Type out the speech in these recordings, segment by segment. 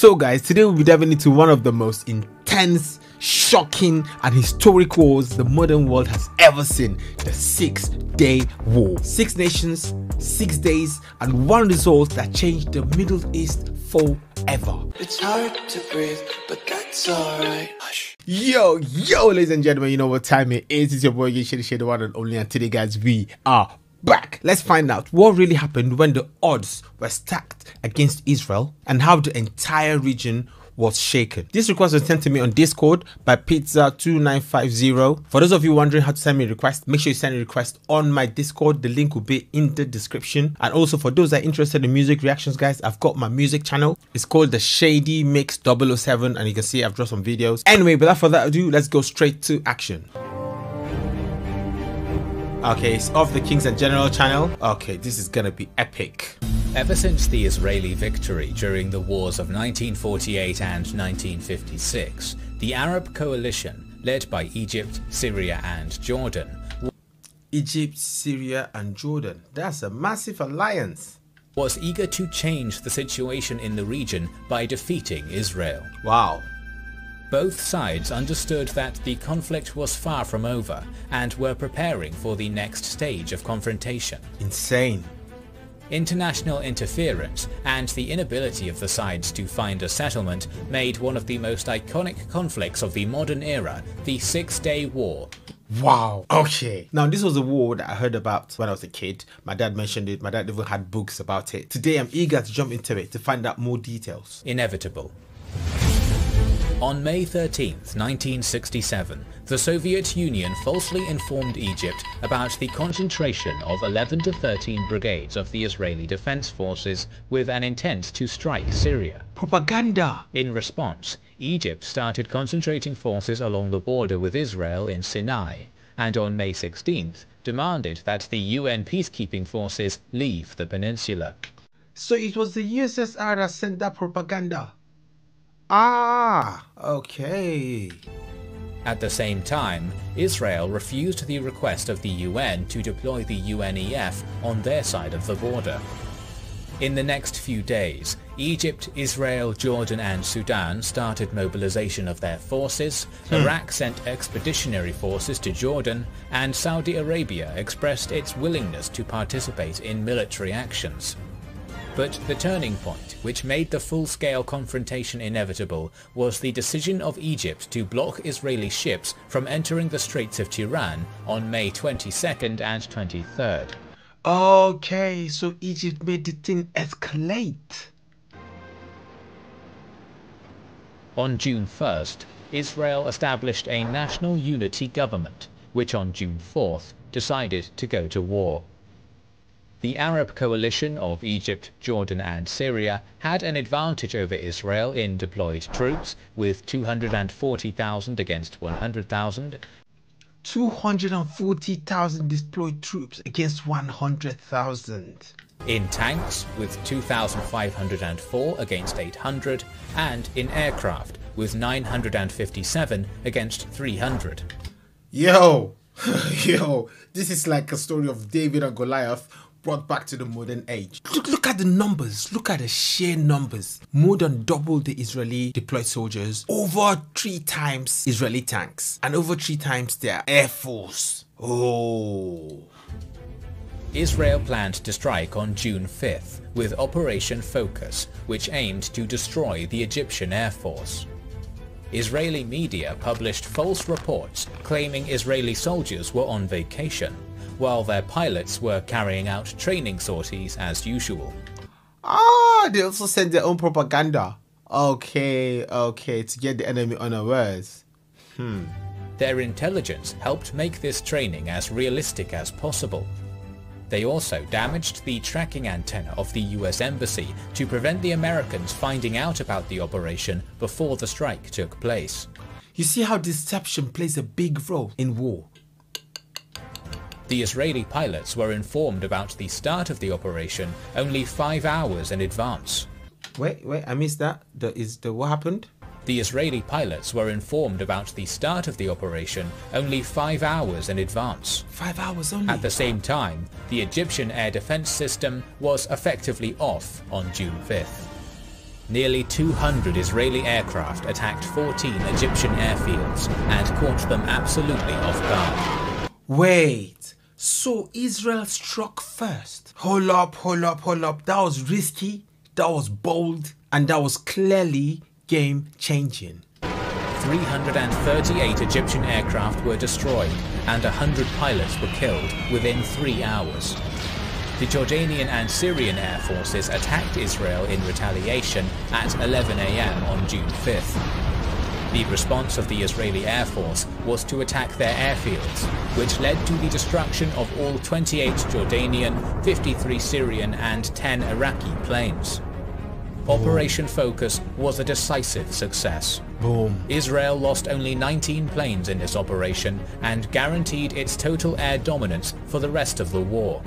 So guys, today we'll be diving into one of the most intense, shocking and historic wars the modern world has ever seen, the 6-Day War. 6 nations, 6 days and one result that changed the Middle East forever. It's hard to breathe, but that's alright. Yo, ladies and gentlemen, you know what time it is. It's your boy Shady, the one and only, and today guys we are back. Let's find out what really happened when the odds were stacked against Israel and how the entire region was shaken. This request was sent to me on Discord by Pizza2950. For those of you wondering how to send me a request, make sure you send a request on my Discord. The link will be in the description. And also for those that are interested in music reactions, guys, I've got my music channel. It's called the Shady Mix 007 and you can see I've dropped some videos. Anyway, without further ado, let's go straight to action. Okay, it's off the Kings and General channel. Okay, this is gonna be epic. Ever since the Israeli victory during the wars of 1948 and 1956, the Arab coalition, led by Egypt, Syria and Jordan, Egypt, Syria and Jordan. That's a massive alliance. Was eager to change the situation in the region by defeating Israel. Wow. Both sides understood that the conflict was far from over and were preparing for the next stage of confrontation. Insane. International interference and the inability of the sides to find a settlement made one of the most iconic conflicts of the modern era the 6-Day War. Wow. Okay. Now this was a war that I heard about when I was a kid. My dad mentioned it. My dad even had books about it. Today I'm eager to jump into it to find out more details. Inevitable. On May 13, 1967, the Soviet Union falsely informed Egypt about the concentration of 11 to 13 brigades of the Israeli Defense Forces with an intent to strike Syria. Propaganda! In response, Egypt started concentrating forces along the border with Israel in Sinai, and on May 16th demanded that the UN peacekeeping forces leave the peninsula. So it was the USSR that sent that propaganda? Ah, okay. At the same time, Israel refused the request of the UN to deploy the UNEF on their side of the border. In the next few days, Egypt, Israel, Jordan and Sudan started mobilization of their forces, Iraq sent expeditionary forces to Jordan, and Saudi Arabia expressed its willingness to participate in military actions. But the turning point, which made the full-scale confrontation inevitable, was the decision of Egypt to block Israeli ships from entering the Straits of Tiran on May 22nd and 23rd. Okay, so Egypt made the thing escalate. On June 1st, Israel established a national unity government, which on June 4th decided to go to war. The Arab coalition of Egypt, Jordan and Syria had an advantage over Israel in deployed troops, with 240,000 against 100,000. 240,000 deployed troops against 100,000. In tanks, with 2,504 against 800, and in aircraft, with 957 against 300. Yo, this is like a story of David and Goliath brought back to the modern age. Look at the numbers. Look at the sheer numbers. More than double the Israeli deployed soldiers, over 3 times Israeli tanks, and over 3 times their air force. Oh. Israel planned to strike on June 5th with Operation Focus, which aimed to destroy the Egyptian Air Force. Israeli media published false reports claiming Israeli soldiers were on vacation, while their pilots were carrying out training sorties as usual. Ah, they also sent their own propaganda. Okay, to get the enemy unawares. Their intelligence helped make this training as realistic as possible. They also damaged the tracking antenna of the US Embassy to prevent the Americans finding out about the operation before the strike took place. You see how deception plays a big role in war. The Israeli pilots were informed about the start of the operation only 5 hours in advance. Wait, I missed that. What happened? The Israeli pilots were informed about the start of the operation only 5 hours in advance. 5 hours only? At the same time, the Egyptian air defense system was effectively off on June 5th. Nearly 200 Israeli aircraft attacked 14 Egyptian airfields and caught them absolutely off guard. Wait, so Israel struck first? Hold up. That was risky, that was bold, and that was clearly game changing. 338 Egyptian aircraft were destroyed and 100 pilots were killed within 3 hours. The Jordanian and Syrian air forces attacked Israel in retaliation at 11 AM on June 5th. The response of the Israeli Air Force was to attack their airfields, which led to the destruction of all 28 Jordanian, 53 Syrian and 10 Iraqi planes. Operation Focus was a decisive success. Boom. Israel lost only 19 planes in this operation and guaranteed its total air dominance for the rest of the war.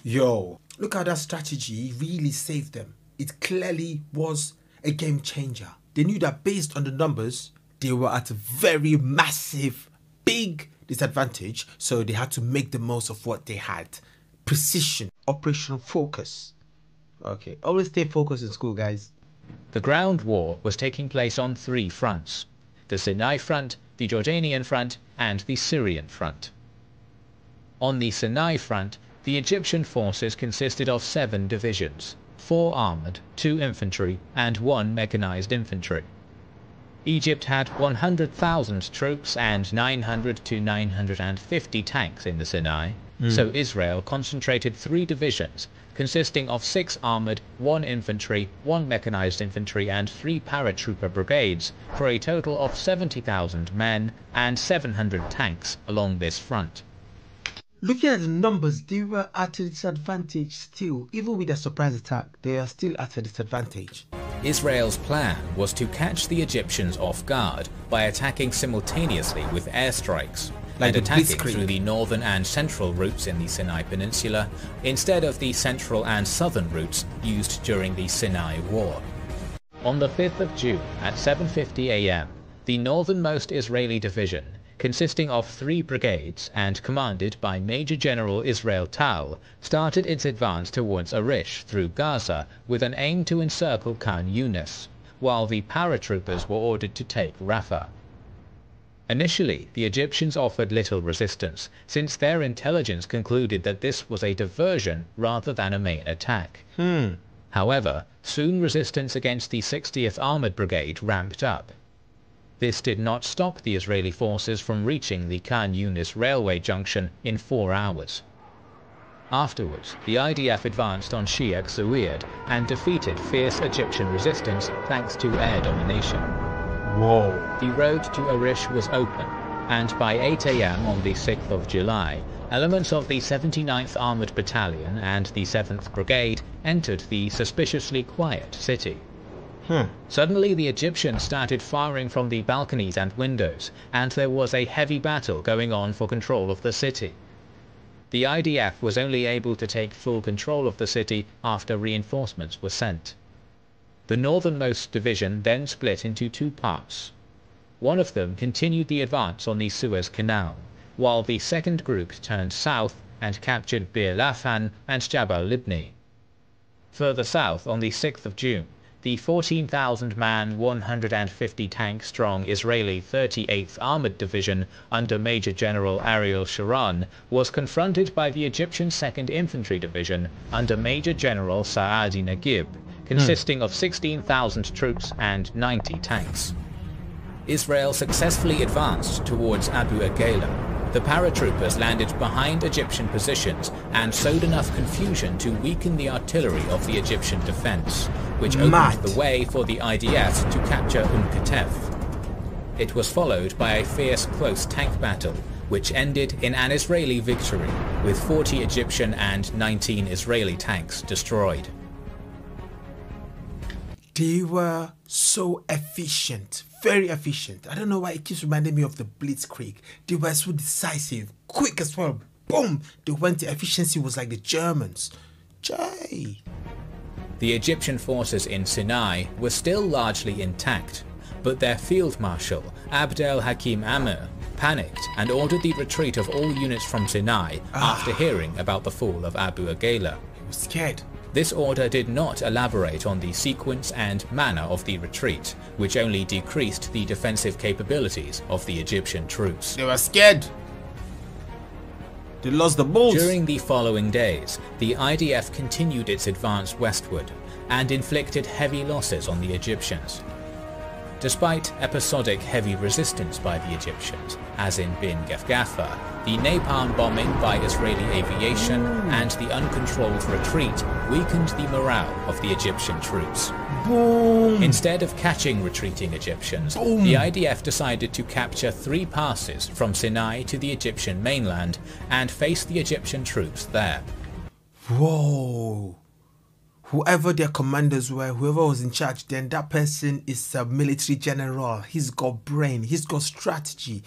Yo, look how that strategy really saved them. It clearly was a game changer. They knew that based on the numbers, they were at a very massive, big disadvantage, so they had to make the most of what they had. Precision, operational focus. Okay, always stay focused in school, guys. The ground war was taking place on 3 fronts: the Sinai front, the Jordanian front, and the Syrian front. On the Sinai front, the Egyptian forces consisted of 7 divisions, 4 armoured, 2 infantry, and 1 mechanized infantry. Egypt had 100,000 troops and 900 to 950 tanks in the Sinai, so Israel concentrated 3 divisions consisting of 6 armoured, 1 infantry, 1 mechanized infantry and 3 paratrooper brigades for a total of 70,000 men and 700 tanks along this front. Looking at the numbers, they were at a disadvantage still. Even with a surprise attack, they are still at a disadvantage. Israel's plan was to catch the Egyptians off guard by attacking simultaneously with airstrikes, and attacking through the northern and central routes in the Sinai Peninsula instead of the central and southern routes used during the Sinai War. On the 5th of June at 7:50 AM, the northernmost Israeli division, consisting of 3 brigades and commanded by Major General Israel Tal, started its advance towards Arish through Gaza with an aim to encircle Khan Yunis, while the paratroopers were ordered to take Rafah. Initially, the Egyptians offered little resistance, since their intelligence concluded that this was a diversion rather than a main attack. However, soon resistance against the 60th Armoured Brigade ramped up. This did not stop the Israeli forces from reaching the Khan Yunis railway junction in 4 hours. Afterwards, the IDF advanced on Sheikh Zayed and defeated fierce Egyptian resistance thanks to air domination. Whoa. The road to Arish was open, and by 8 AM on the 6th of July, elements of the 79th Armoured Battalion and the 7th Brigade entered the suspiciously quiet city. Suddenly the Egyptians started firing from the balconies and windows, and there was a heavy battle going on for control of the city. The IDF was only able to take full control of the city after reinforcements were sent. The northernmost division then split into 2 parts. One of them continued the advance on the Suez Canal, while the second group turned south and captured Bir Lafan and Jabal Libni. Further south, on the 6th of June, the 14,000-man, 150-tank-strong Israeli 38th Armoured Division under Major General Ariel Sharon was confronted by the Egyptian 2nd Infantry Division under Major General Saadi Naguib, consisting of 16,000 troops and 90 tanks. Israel successfully advanced towards Abu Agela. The paratroopers landed behind Egyptian positions and sowed enough confusion to weaken the artillery of the Egyptian defense, which opened the way for the IDF to capture Katef. It was followed by a fierce close tank battle, which ended in an Israeli victory, with 40 Egyptian and 19 Israeli tanks destroyed. They were so efficient, very efficient. I don't know why it keeps reminding me of the Blitzkrieg. They were so decisive, quick as well. Boom! They went, the efficiency was like the Germans. Jay. The Egyptian forces in Sinai were still largely intact, but their field marshal, Abd el-Hakim Amr, panicked and ordered the retreat of all units from Sinai after hearing about the fall of Abu Agela. He was scared. This order did not elaborate on the sequence and manner of the retreat, which only decreased the defensive capabilities of the Egyptian troops. They were scared. They lost the balls. During the following days, the IDF continued its advance westward and inflicted heavy losses on the Egyptians. Despite episodic heavy resistance by the Egyptians, as in Bin Gefgaffer, the napalm bombing by Israeli aviation and the uncontrolled retreat weakened the morale of the Egyptian troops. Boom. Instead of catching retreating Egyptians, Boom. the IDF decided to capture 3 passes from Sinai to the Egyptian mainland and face the Egyptian troops there. Whoa. Whoever their commanders were, whoever was in charge, then that person is a military general. He's got brain, he's got strategy.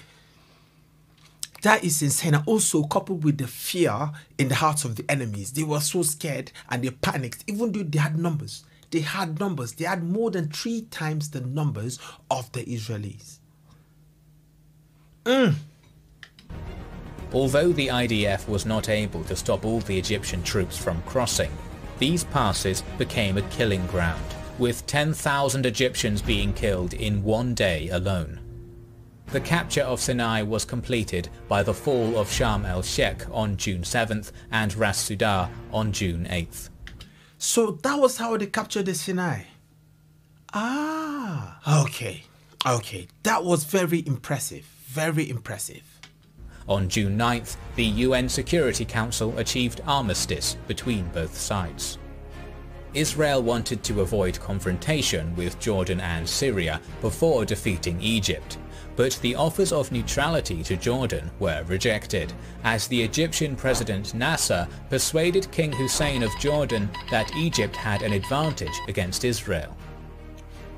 That is insane. And also coupled with the fear in the hearts of the enemies. They were so scared and they panicked, even though they had numbers. They had numbers. They had more than 3 times the numbers of the Israelis. Although the IDF was not able to stop all the Egyptian troops from crossing, these passes became a killing ground, with 10,000 Egyptians being killed in one day alone. The capture of Sinai was completed by the fall of Sharm el-Sheikh on June 7th and Ras Sudah on June 8th. So that was how they captured the Sinai. Ah, okay. That was very impressive. Very impressive. On June 9th, the UN Security Council achieved armistice between both sides. Israel wanted to avoid confrontation with Jordan and Syria before defeating Egypt, but the offers of neutrality to Jordan were rejected, as the Egyptian President Nasser persuaded King Hussein of Jordan that Egypt had an advantage against Israel.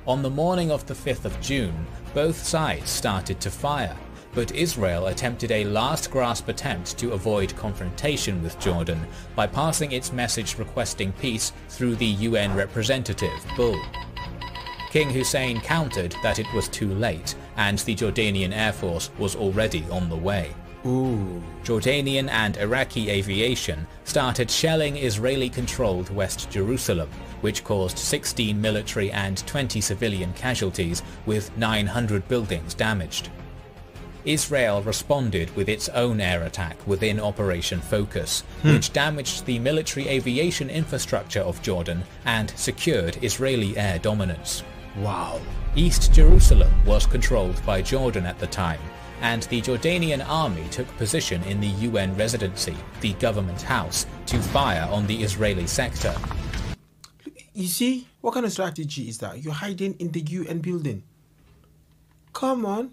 On the morning of the 5th of June, both sides started to fire, but Israel attempted a last-gasp attempt to avoid confrontation with Jordan by passing its message requesting peace through the UN representative, Bull. King Hussein countered that it was too late, and the Jordanian Air Force was already on the way. Jordanian and Iraqi aviation started shelling Israeli-controlled West Jerusalem, which caused 16 military and 20 civilian casualties, with 900 buildings damaged. Israel responded with its own air attack within Operation Focus, which damaged the military aviation infrastructure of Jordan and secured Israeli air dominance. Wow. East Jerusalem was controlled by Jordan at the time, and the Jordanian army took position in the UN residency, the government house, to fire on the Israeli sector. You see, what kind of strategy is that? You're hiding in the UN building. Come on.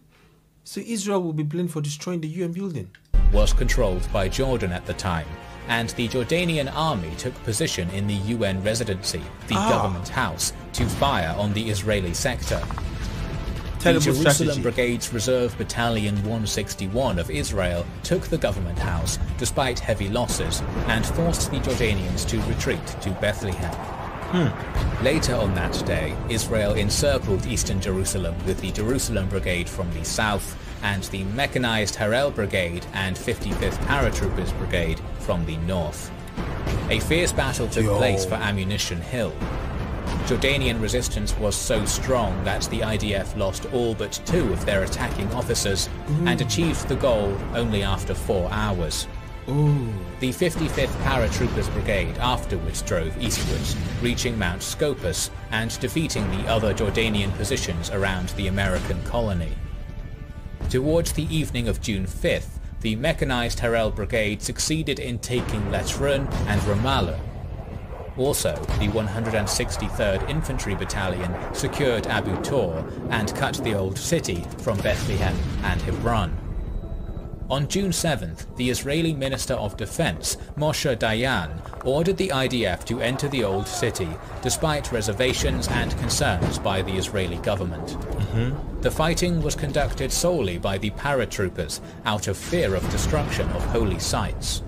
So Israel will be blamed for destroying the UN building. Was controlled by Jordan at the time, and the Jordanian army took position in the UN residency, the government house, to fire on the Israeli sector. Terrible the Jerusalem strategy. Brigade's Reserve Battalion 161 of Israel took the government house despite heavy losses and forced the Jordanians to retreat to Bethlehem. Later on that day, Israel encircled eastern Jerusalem with the Jerusalem Brigade from the south and the Mechanized Harel Brigade and 55th Paratroopers Brigade from the north. A fierce battle took place for Ammunition Hill. Jordanian resistance was so strong that the IDF lost all but 2 of their attacking officers and achieved the goal only after 4 hours. The 55th Paratroopers Brigade afterwards drove eastwards, reaching Mount Scopus and defeating the other Jordanian positions around the American colony. Towards the evening of June 5th, the Mechanized Harel Brigade succeeded in taking Latrun and Ramallah. Also, the 163rd Infantry Battalion secured Abu Tor and cut the Old City from Bethlehem and Hebron. On June 7th, the Israeli Minister of Defense, Moshe Dayan, ordered the IDF to enter the Old City, despite reservations and concerns by the Israeli government. The fighting was conducted solely by the paratroopers, out of fear of destruction of holy sites.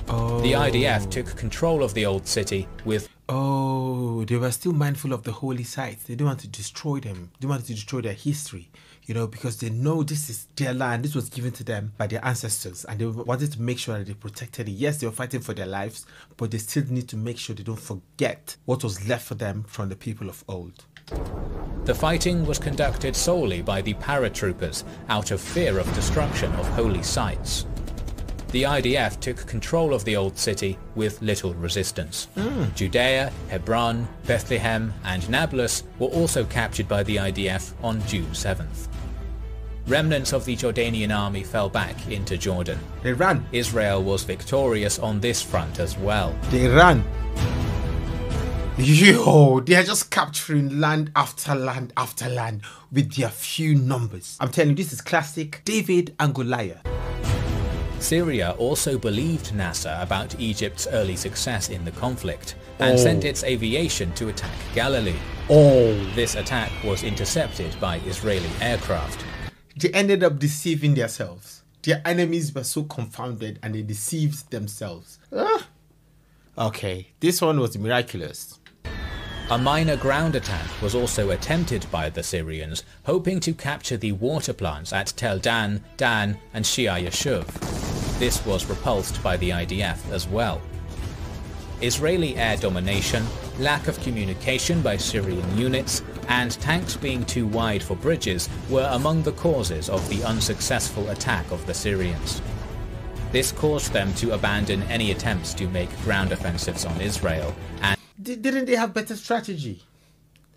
The IDF took control of the Old City with... Oh, they were still mindful of the holy sites. They didn't want to destroy them. They wanted to destroy their history, you know, because they know this is their land. This was given to them by their ancestors, and they wanted to make sure that they protected it. Yes, they were fighting for their lives, but they still need to make sure they don't forget what was left for them from the people of old. The fighting was conducted solely by the paratroopers out of fear of destruction of holy sites. The IDF took control of the old city with little resistance. Judea, Hebron, Bethlehem and Nablus were also captured by the IDF on June 7th. Remnants of the Jordanian army fell back into Jordan. They ran. Israel was victorious on this front as well. They ran. Yo, they are just capturing land after land after land with their few numbers. I'm telling you, this is classic David and Goliath. Syria also believed Nasser about Egypt's early success in the conflict and sent its aviation to attack Galilee. This attack was intercepted by Israeli aircraft. They ended up deceiving themselves. Their enemies were so confounded and they deceived themselves. Okay, this one was miraculous. A minor ground attack was also attempted by the Syrians, hoping to capture the water plants at Tel Dan, Dan and Shia Yashuv. This was repulsed by the IDF as well. Israeli air domination, lack of communication by Syrian units, and tanks being too wide for bridges were among the causes of the unsuccessful attack of the Syrians. This caused them to abandon any attempts to make ground offensives on Israel, and Didn't they have better strategy?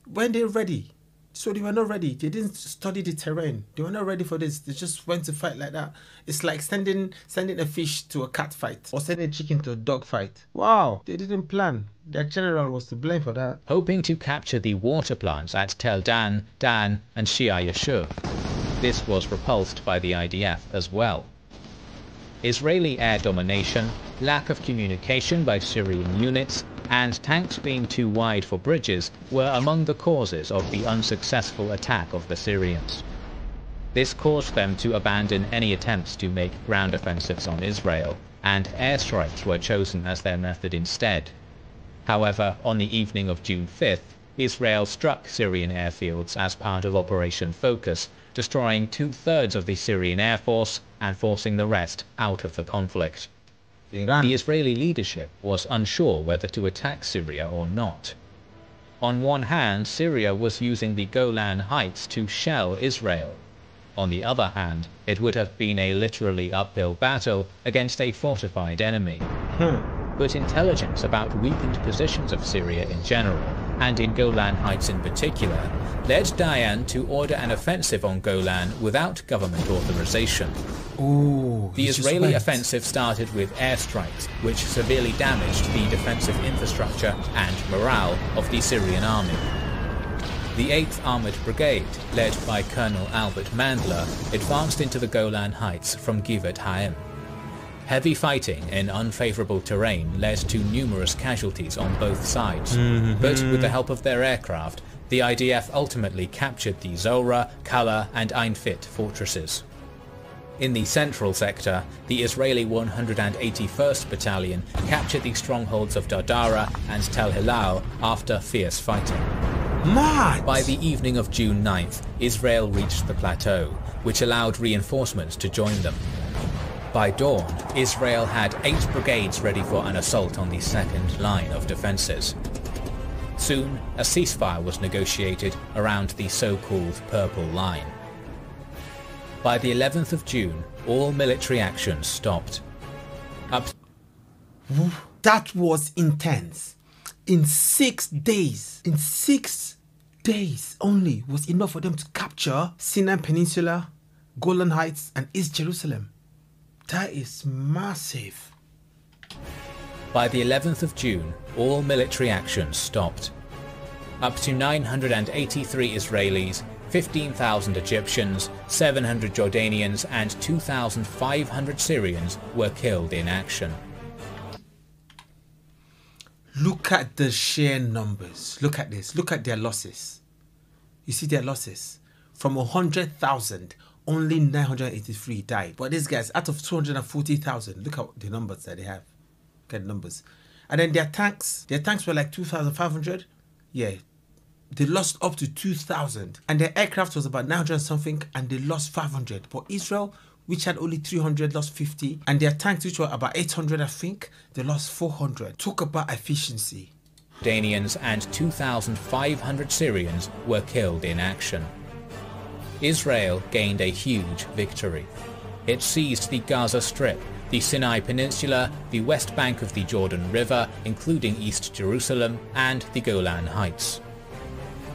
Weren't they ready? So they were not ready. They didn't study the terrain. They were not ready for this. They just went to fight like that. It's like sending a fish to a cat fight or sending a chicken to a dog fight. Wow, they didn't plan. Their general was to blame for that. hoping to capture the water plants at Tel Dan, Dan and Shia Yashuv. This was repulsed by the IDF as well. Israeli air domination, lack of communication by Syrian units, and tanks being too wide for bridges were among the causes of the unsuccessful attack of the Syrians. This caused them to abandon any attempts to make ground offensives on Israel, and airstrikes were chosen as their method instead. However, on the evening of June 5th, Israel struck Syrian airfields as part of Operation Focus, destroying 2/3 of the Syrian Air Force and forcing the rest out of the conflict. The Israeli leadership was unsure whether to attack Syria or not. On one hand, Syria was using the Golan Heights to shell Israel. On the other hand, it would have been a literally uphill battle against a fortified enemy. But intelligence about weakened positions of Syria in general, and in Golan Heights in particular, led Dayan to order an offensive on Golan without government authorization. The Israeli offensive started with airstrikes, which severely damaged the defensive infrastructure and morale of the Syrian army. The 8th Armoured Brigade, led by Colonel Albert Mandler, advanced into the Golan Heights from Givat Haim. Heavy fighting in unfavourable terrain led to numerous casualties on both sides, but with the help of their aircraft, the IDF ultimately captured the Zora, Kala and Ein Fit fortresses. In the central sector, the Israeli 181st Battalion captured the strongholds of Dardara and Tel Hilal after fierce fighting. By the evening of June 9th, Israel reached the plateau, which allowed reinforcements to join them. By dawn, Israel had 8 brigades ready for an assault on the second line of defences. Soon, a ceasefire was negotiated around the so-called Purple Line. By the 11th of June, all military actions stopped. That was intense. In 6 days, only was enough for them to capture Sinai Peninsula, Golan Heights and East Jerusalem. That is massive. By the 11th of June, all military actions stopped. Up to 983 Israelis, 15,000 Egyptians, 700 Jordanians and 2,500 Syrians were killed in action. Look at the sheer numbers. Look at this. Look at their losses. You see their losses? From 100,000, only 983 died. But these guys, out of 240,000, look at the numbers that they have. Look at the numbers. And then their tanks were like 2,500. Yeah, they lost up to 2,000. And their aircraft was about 900 something, and they lost 500. But Israel, which had only 300, lost 50. And their tanks, which were about 800, I think, they lost 400. Talk about efficiency. Jordanians and 2,500 Syrians were killed in action. Israel gained a huge victory. It seized the Gaza Strip, the Sinai Peninsula, the west bank of the Jordan River, including East Jerusalem, and the Golan Heights.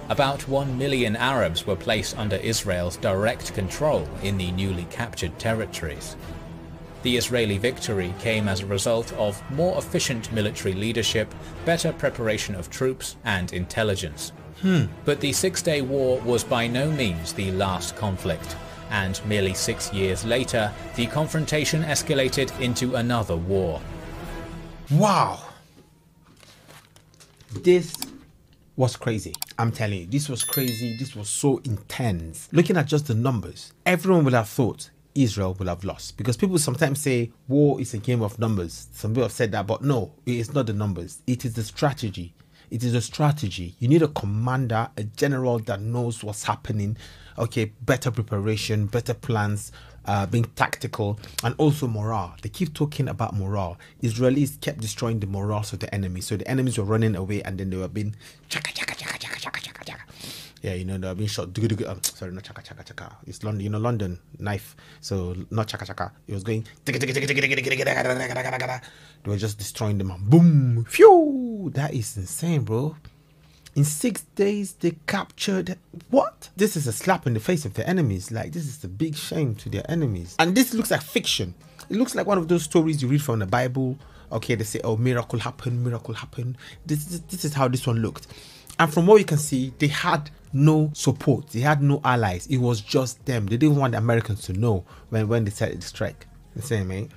About 1 million Arabs were placed under Israel's direct control in the newly captured territories. The Israeli victory came as a result of more efficient military leadership, better preparation of troops, and intelligence. But the Six-Day War was by no means the last conflict, and merely 6 years later, the confrontation escalated into another war. Wow. This was crazy. I'm telling you, this was crazy. This was so intense. Looking at just the numbers, everyone would have thought Israel will have lost, because people sometimes say war is a game of numbers. Some people have said that, but no, it's not the numbers. It is the strategy. It is a strategy. You need a commander, a general that knows what's happening. Okay, better preparation, better plans, being tactical, and also morale. They keep talking about morale. Israelis kept destroying the morals of the enemy. So the enemies were running away, and then they were being chaka chaka chaka chaka chaka chaka chaka. Yeah, you know, they were being shot. Sorry, not chaka chaka chaka. It's London, you know, London knife. So not chaka chaka. It was going. They were just destroying them. Boom, phew. That is insane, bro. In 6 days, they captured what? This is a slap in the face of the enemies. Like, this is a big shame to their enemies. And this looks like fiction. It looks like one of those stories you read from the Bible. Okay, they say, oh, miracle happened, miracle happened. This is how this one looked. And from what you can see, they had no support. They had no allies. It was just them. They didn't want the Americans to know when they started the strike. Insane, mate.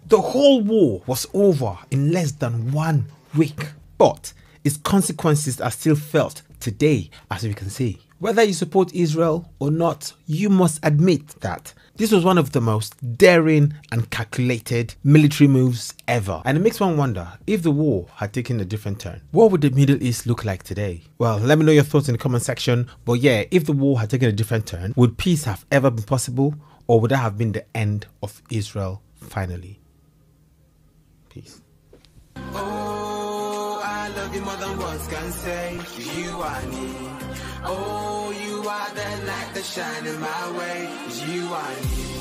The whole war was over in less than 1 week. But its consequences are still felt today, as we can see. Whether you support Israel or not, you must admit that this was one of the most daring and calculated military moves ever. And it makes one wonder, if the war had taken a different turn, what would the Middle East look like today? Well, let me know your thoughts in the comment section. But yeah, if the war had taken a different turn, would peace have ever been possible? Or would that have been the end of Israel finally? Peace. I love you more than words can say. You I need. Oh, you are the light that shine in my way. You I need.